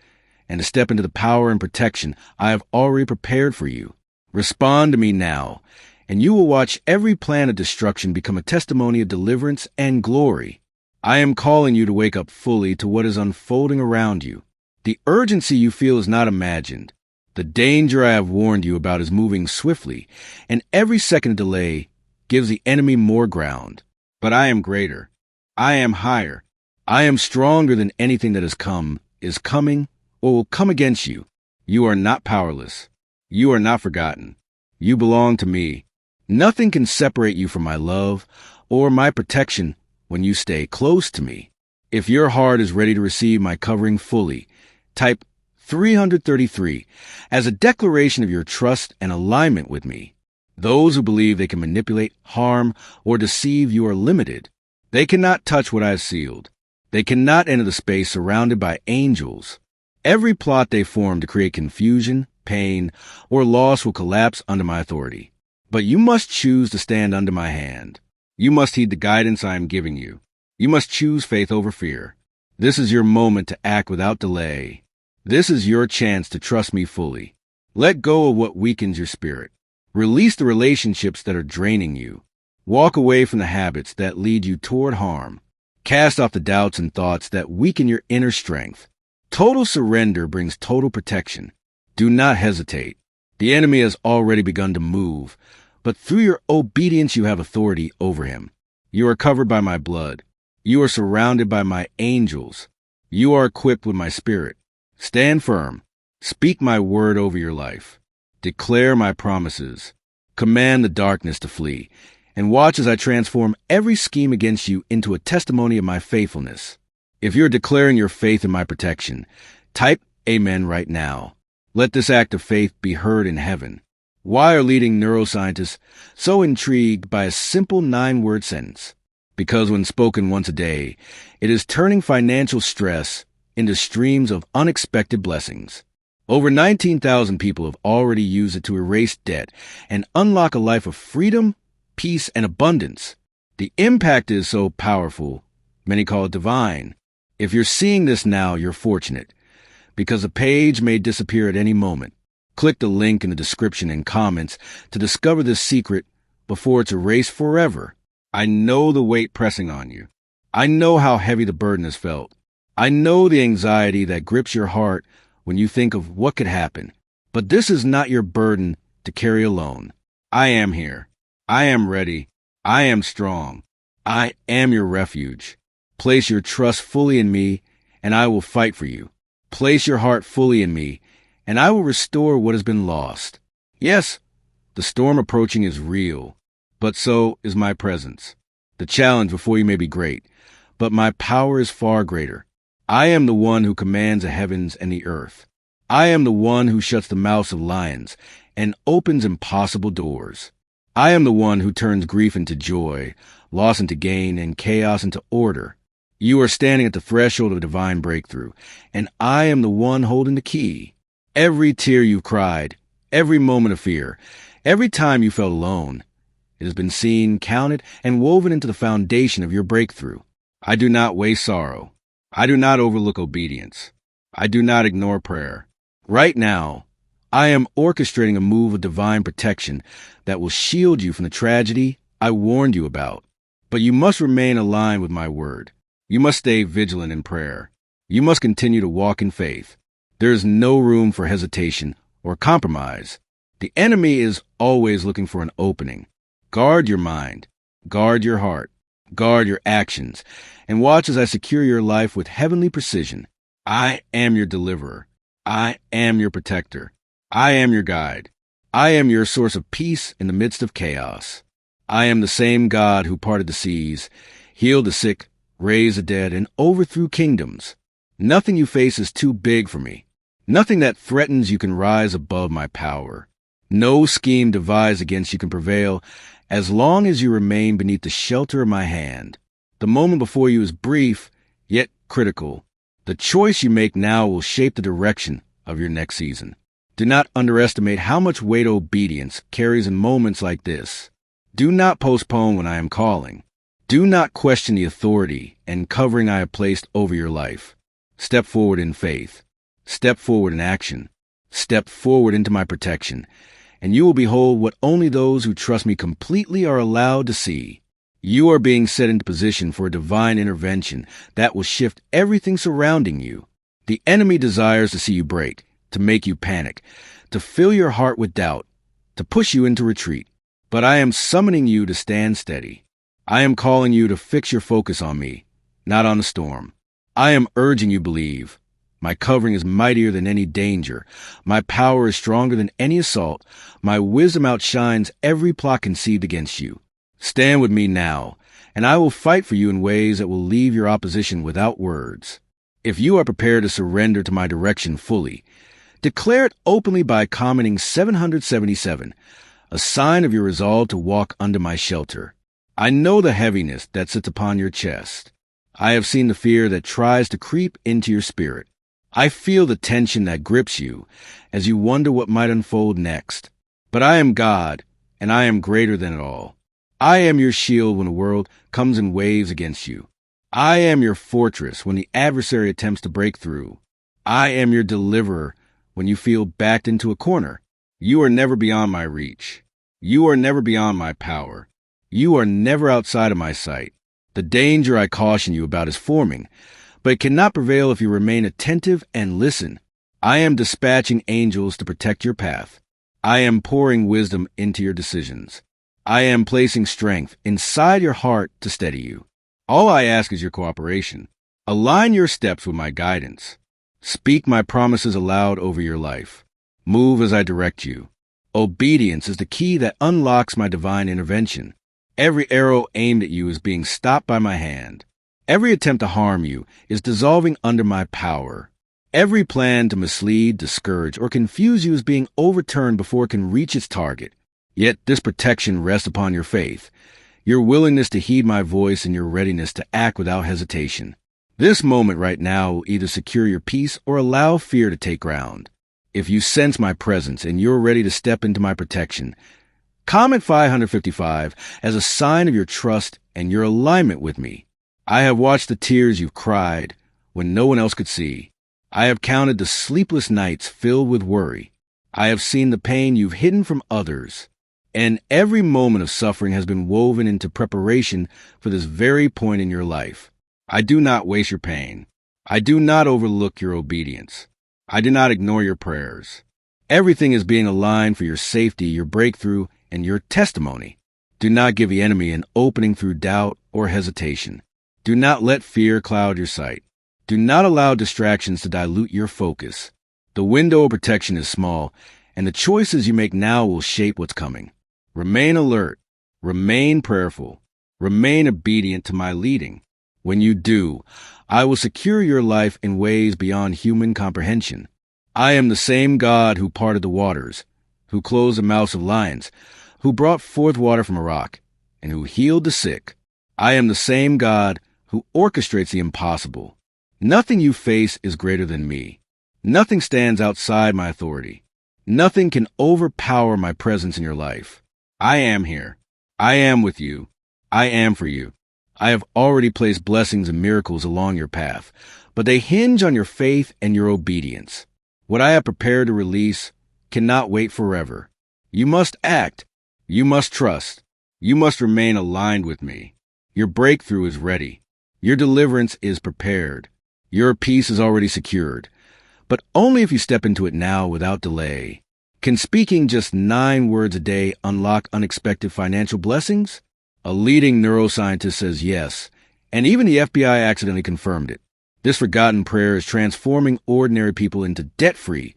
and to step into the power and protection I have already prepared for you. Respond to me now, and you will watch every plan of destruction become a testimony of deliverance and glory. I am calling you to wake up fully to what is unfolding around you. The urgency you feel is not imagined. The danger I have warned you about is moving swiftly, and every second of delay gives the enemy more ground. But I am greater. I am higher. I am stronger than anything that has come, is coming, or will come against you. You are not powerless. You are not forgotten. You belong to me. Nothing can separate you from my love or my protection when you stay close to me. If your heart is ready to receive my covering fully, type 333 as a declaration of your trust and alignment with me. Those who believe they can manipulate, harm, or deceive you are limited. They cannot touch what I have sealed. They cannot enter the space surrounded by angels. Every plot they form to create confusion, pain, or loss will collapse under my authority. But you must choose to stand under my hand. You must heed the guidance I am giving you. You must choose faith over fear. This is your moment to act without delay. This is your chance to trust me fully. Let go of what weakens your spirit. Release the relationships that are draining you. Walk away from the habits that lead you toward harm. Cast off the doubts and thoughts that weaken your inner strength. Total surrender brings total protection. Do not hesitate. The enemy has already begun to move, but through your obedience you have authority over him. You are covered by my blood. You are surrounded by my angels. You are equipped with my spirit. Stand firm. Speak my word over your life. Declare my promises. Command the darkness to flee, and watch as I transform every scheme against you into a testimony of my faithfulness. If you're declaring your faith in my protection, type Amen right now. Let this act of faith be heard in heaven. Why are leading neuroscientists so intrigued by a simple 9-word sentence? Because when spoken once a day, it is turning financial stress into streams of unexpected blessings. Over 19,000 people have already used it to erase debt and unlock a life of freedom, peace, and abundance. The impact is so powerful, many call it divine. If you're seeing this now, you're fortunate, because a page may disappear at any moment. Click the link in the description and comments to discover this secret before it's erased forever. I know the weight pressing on you. I know how heavy the burden has felt. I know the anxiety that grips your heart when you think of what could happen. But this is not your burden to carry alone. I am here. I am ready. I am strong. I am your refuge. Place your trust fully in me, and I will fight for you. Place your heart fully in me, and I will restore what has been lost. Yes, the storm approaching is real, but so is my presence. The challenge before you may be great, but my power is far greater. I am the one who commands the heavens and the earth. I am the one who shuts the mouths of lions and opens impossible doors. I am the one who turns grief into joy, loss into gain, and chaos into order. You are standing at the threshold of divine breakthrough, and I am the one holding the key. Every tear you've cried, every moment of fear, every time you felt alone, it has been seen, counted, and woven into the foundation of your breakthrough. I do not waste sorrow. I do not overlook obedience. I do not ignore prayer. Right now, I am orchestrating a move of divine protection that will shield you from the tragedy I warned you about. But you must remain aligned with my word. You must stay vigilant in prayer. You must continue to walk in faith. There is no room for hesitation or compromise. The enemy is always looking for an opening. Guard your mind. Guard your heart. Guard your actions. And watch as I secure your life with heavenly precision. I am your deliverer. I am your protector. I am your guide. I am your source of peace in the midst of chaos. I am the same God who parted the seas, healed the sick, raised the dead, and overthrew kingdoms. Nothing you face is too big for me. Nothing that threatens you can rise above my power. No scheme devised against you can prevail as long as you remain beneath the shelter of my hand. The moment before you is brief, yet critical. The choice you make now will shape the direction of your next season. Do not underestimate how much weight obedience carries in moments like this. Do not postpone when I am calling. Do not question the authority and covering I have placed over your life. Step forward in faith. Step forward in action. Step forward into my protection, and you will behold what only those who trust me completely are allowed to see. You are being set into position for a divine intervention that will shift everything surrounding you. The enemy desires to see you break, to make you panic, to fill your heart with doubt, to push you into retreat. But I am summoning you to stand steady. I am calling you to fix your focus on me, not on the storm. I am urging you believe. My covering is mightier than any danger. My power is stronger than any assault. My wisdom outshines every plot conceived against you. Stand with me now, and I will fight for you in ways that will leave your opposition without words. If you are prepared to surrender to my direction fully, declare it openly by commenting 777, a sign of your resolve to walk under my shelter. I know the heaviness that sits upon your chest. I have seen the fear that tries to creep into your spirit. I feel the tension that grips you as you wonder what might unfold next. But I am God, and I am greater than it all. I am your shield when the world comes in waves against you. I am your fortress when the adversary attempts to break through. I am your deliverer when you feel backed into a corner. You are never beyond my reach. You are never beyond my power. You are never outside of my sight. The danger I caution you about is forming, but it cannot prevail if you remain attentive and listen. I am dispatching angels to protect your path. I am pouring wisdom into your decisions. I am placing strength inside your heart to steady you. All I ask is your cooperation. Align your steps with my guidance. Speak my promises aloud over your life. Move as I direct you. Obedience is the key that unlocks my divine intervention. Every arrow aimed at you is being stopped by my hand. Every attempt to harm you is dissolving under my power. Every plan to mislead, discourage, or confuse you is being overturned before it can reach its target. Yet this protection rests upon your faith, your willingness to heed my voice, and your readiness to act without hesitation. This moment right now will either secure your peace or allow fear to take ground. If you sense my presence and you're ready to step into my protection, comment 555 as a sign of your trust and your alignment with me. I have watched the tears you've cried when no one else could see. I have counted the sleepless nights filled with worry. I have seen the pain you've hidden from others. And every moment of suffering has been woven into preparation for this very point in your life. I do not waste your pain. I do not overlook your obedience. I do not ignore your prayers. Everything is being aligned for your safety, your breakthrough, and your testimony. Do not give the enemy an opening through doubt or hesitation. Do not let fear cloud your sight. Do not allow distractions to dilute your focus. The window of protection is small, and the choices you make now will shape what's coming. Remain alert. Remain prayerful. Remain obedient to my leading. When you do, I will secure your life in ways beyond human comprehension. I am the same God who parted the waters, who closed the mouths of lions, who brought forth water from a rock, and who healed the sick. I am the same God who orchestrates the impossible. Nothing you face is greater than me. Nothing stands outside my authority. Nothing can overpower my presence in your life. I am here. I am with you. I am for you. I have already placed blessings and miracles along your path, but they hinge on your faith and your obedience. What I have prepared to release cannot wait forever. You must act. You must trust. You must remain aligned with me. Your breakthrough is ready. Your deliverance is prepared. Your peace is already secured, but only if you step into it now without delay. Can speaking just 9 words a day unlock unexpected financial blessings? A leading neuroscientist says yes, and even the FBI accidentally confirmed it. This forgotten prayer is transforming ordinary people into debt-free,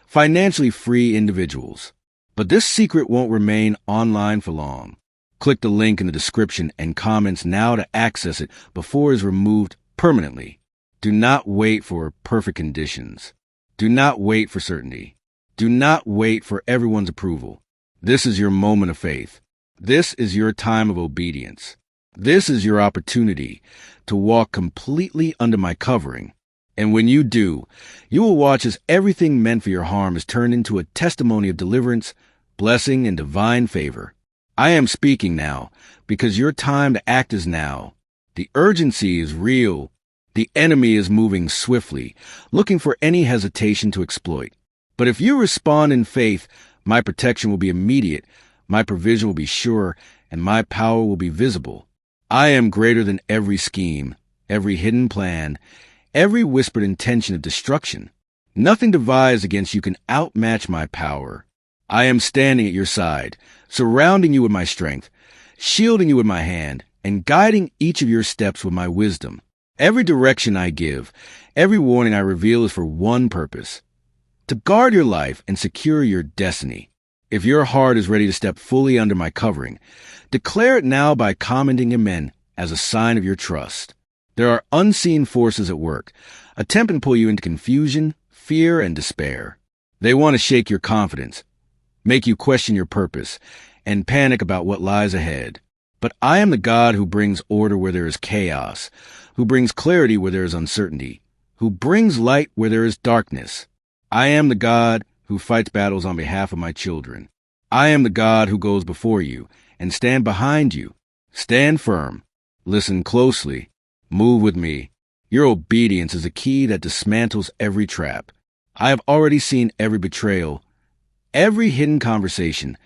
financially free individuals. But this secret won't remain online for long. Click the link in the description and comments now to access it before it is removed permanently. Do not wait for perfect conditions. Do not wait for certainty. Do not wait for everyone's approval. This is your moment of faith. This is your time of obedience. This is your opportunity to walk completely under my covering. And when you do, you will watch as everything meant for your harm is turned into a testimony of deliverance, blessing, and divine favor. I am speaking now because your time to act is now. The urgency is real. The enemy is moving swiftly, looking for any hesitation to exploit. But if you respond in faith, my protection will be immediate, my provision will be sure, and my power will be visible. I am greater than every scheme, every hidden plan, every whispered intention of destruction. Nothing devised against you can outmatch my power. I am standing at your side, surrounding you with my strength, shielding you with my hand, and guiding each of your steps with my wisdom. Every direction I give, every warning I reveal is for one purpose: to guard your life and secure your destiny. If your heart is ready to step fully under my covering, declare it now by commenting amen as a sign of your trust. There are unseen forces at work, attempting to pull you into confusion, fear, and despair. They want to shake your confidence, make you question your purpose, and panic about what lies ahead. But I am the God who brings order where there is chaos, who brings clarity where there is uncertainty, who brings light where there is darkness. I am the God who fights battles on behalf of my children. I am the God who goes before you and stand behind you. Stand firm. Listen closely. Move with me. Your obedience is a key that dismantles every trap. I have already seen every betrayal, every hidden conversation,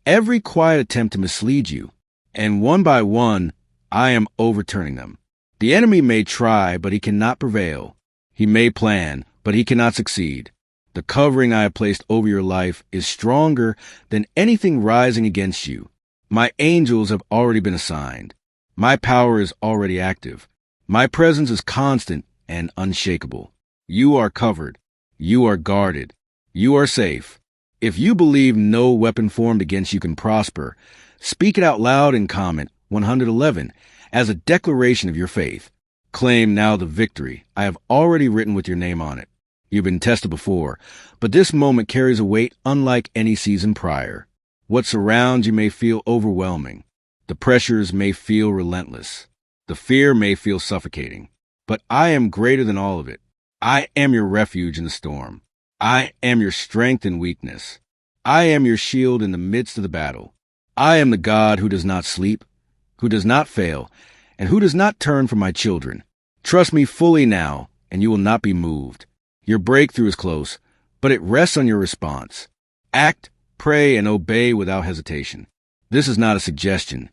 every quiet attempt to mislead you, and one by one, I am overturning them. The enemy may try, but he cannot prevail. He may plan, but he cannot succeed. The covering I have placed over your life is stronger than anything rising against you. My angels have already been assigned. My power is already active. My presence is constant and unshakable. You are covered. You are guarded. You are safe. If you believe no weapon formed against you can prosper, speak it out loud in comment 111 as a declaration of your faith. Claim now the victory I have already written with your name on it. You've been tested before, but this moment carries a weight unlike any season prior. What surrounds you may feel overwhelming. The pressures may feel relentless. The fear may feel suffocating. But I am greater than all of it. I am your refuge in the storm. I am your strength in weakness. I am your shield in the midst of the battle. I am the God who does not sleep, who does not fail, and who does not turn from my children. Trust me fully now, and you will not be moved. Your breakthrough is close, but it rests on your response. Act, pray, and obey without hesitation. This is not a suggestion.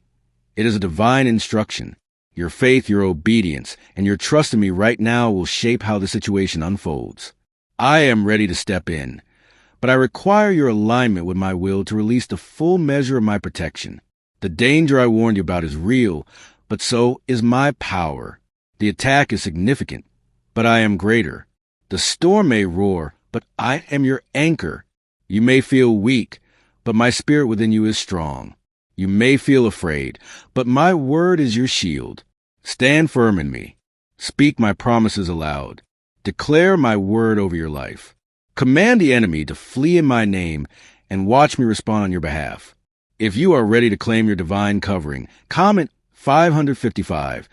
It is a divine instruction. Your faith, your obedience, and your trust in me right now will shape how the situation unfolds. I am ready to step in, but I require your alignment with my will to release the full measure of my protection. The danger I warned you about is real, but so is my power. The attack is significant, but I am greater. The storm may roar, but I am your anchor. You may feel weak, but my spirit within you is strong. You may feel afraid, but my word is your shield. Stand firm in me. Speak my promises aloud. Declare my word over your life. Command the enemy to flee in my name and watch me respond on your behalf. If you are ready to claim your divine covering, comment 555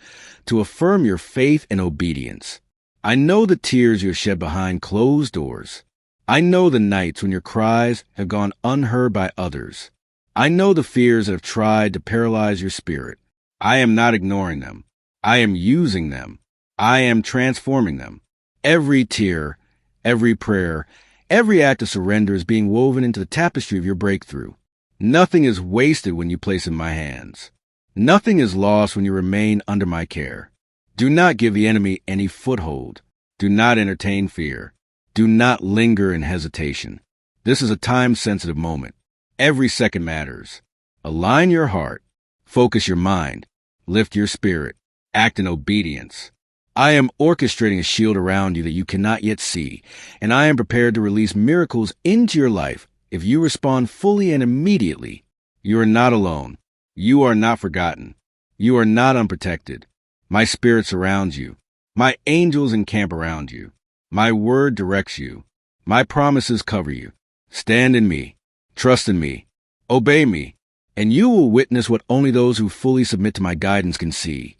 to affirm your faith and obedience. I know the tears you have shed behind closed doors. I know the nights when your cries have gone unheard by others. I know the fears that have tried to paralyze your spirit. I am not ignoring them. I am using them. I am transforming them. Every tear, every prayer, every act of surrender is being woven into the tapestry of your breakthrough. Nothing is wasted when you place it in my hands. Nothing is lost when you remain under my care. Do not give the enemy any foothold. Do not entertain fear. Do not linger in hesitation. This is a time-sensitive moment. Every second matters. Align your heart. Focus your mind. Lift your spirit. Act in obedience. I am orchestrating a shield around you that you cannot yet see, and I am prepared to release miracles into your life if you respond fully and immediately. You are not alone. You are not forgotten. You are not unprotected. My spirit surrounds you. My angels encamp around you. My word directs you. My promises cover you. Stand in me. Trust in me. Obey me. And you will witness what only those who fully submit to my guidance can see.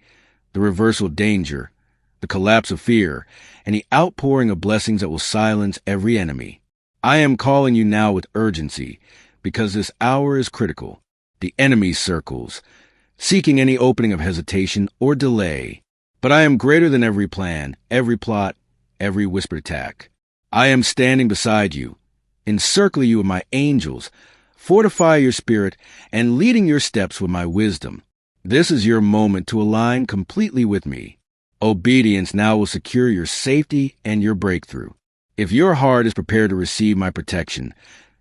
The reversal of danger, the collapse of fear, and the outpouring of blessings that will silence every enemy. I am calling you now with urgency, because this hour is critical. The enemy circles, seeking any opening of hesitation or delay. But I am greater than every plan, every plot, every whispered attack. I am standing beside you, encircling you with my angels, fortify your spirit, and leading your steps with my wisdom. This is your moment to align completely with me. Obedience now will secure your safety and your breakthrough. If your heart is prepared to receive my protection,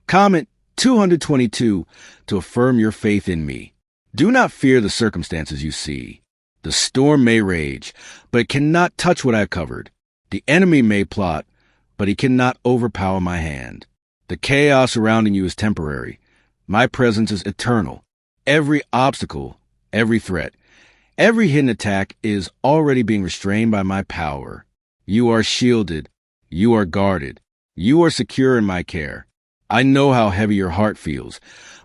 comment 222 to affirm your faith in me. Do not fear the circumstances you see. The storm may rage, but it cannot touch what I have covered. The enemy may plot, but he cannot overpower my hand. The chaos surrounding you is temporary. My presence is eternal. Every obstacle, every threat, every hidden attack is already being restrained by my power. You are shielded. You are guarded. You are secure in my care. I know how heavy your heart feels,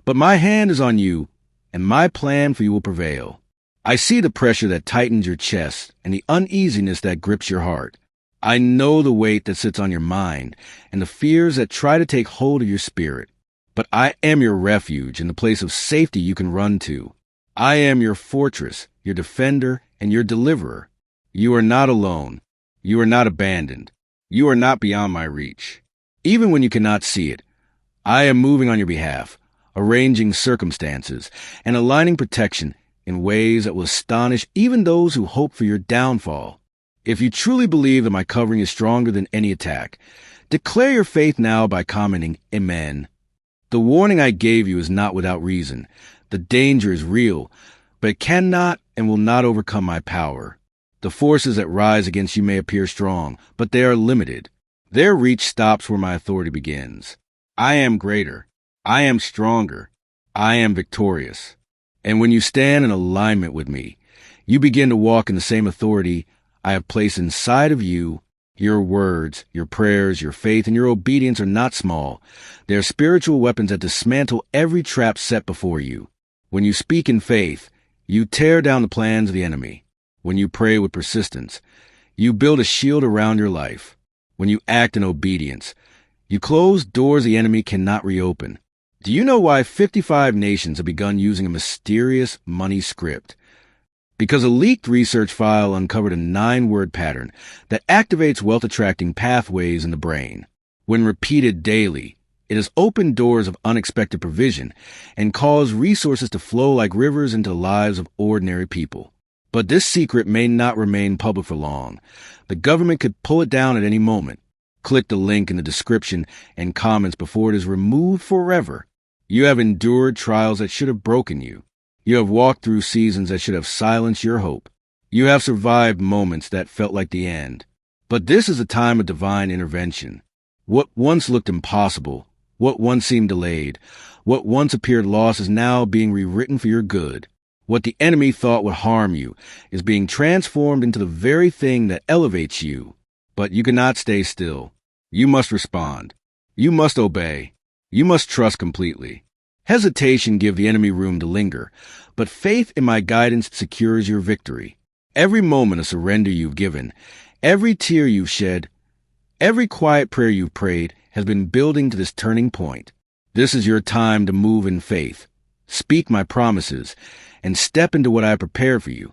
but my hand is on you, and my plan for you will prevail. I see the pressure that tightens your chest and the uneasiness that grips your heart. I know the weight that sits on your mind and the fears that try to take hold of your spirit. But I am your refuge and the place of safety you can run to. I am your fortress, your defender, and your deliverer. You are not alone. You are not abandoned. You are not beyond my reach. Even when you cannot see it, I am moving on your behalf, arranging circumstances, and aligning protection in ways that will astonish even those who hope for your downfall. If you truly believe that my covering is stronger than any attack, declare your faith now by commenting, Amen. The warning I gave you is not without reason. The danger is real, but it cannot and will not overcome my power. The forces that rise against you may appear strong, but they are limited. Their reach stops where my authority begins. I am greater. I am stronger. I am victorious. And when you stand in alignment with me, you begin to walk in the same authority I have placed inside of you. Your words, your prayers, your faith, and your obedience are not small. They are spiritual weapons that dismantle every trap set before you. When you speak in faith, you tear down the plans of the enemy. When you pray with persistence, you build a shield around your life. When you act in obedience, you close doors the enemy cannot reopen. Do you know why 55 nations have begun using a mysterious money script? Because a leaked research file uncovered a 9-word pattern that activates wealth-attracting pathways in the brain. When repeated daily, it has opened doors of unexpected provision and caused resources to flow like rivers into the lives of ordinary people. But this secret may not remain public for long. The government could pull it down at any moment. Click the link in the description and comments before it is removed forever. You have endured trials that should have broken you. You have walked through seasons that should have silenced your hope. You have survived moments that felt like the end. But this is a time of divine intervention. What once looked impossible, what once seemed delayed, what once appeared lost is now being rewritten for your good. What the enemy thought would harm you is being transformed into the very thing that elevates you. But you cannot stay still. You must respond. You must obey. You must trust completely. Hesitation gives the enemy room to linger, but faith in my guidance secures your victory. Every moment of surrender you've given, every tear you've shed, every quiet prayer you've prayed has been building to this turning point. This is your time to move in faith. Speak my promises and step into what I have prepared for you.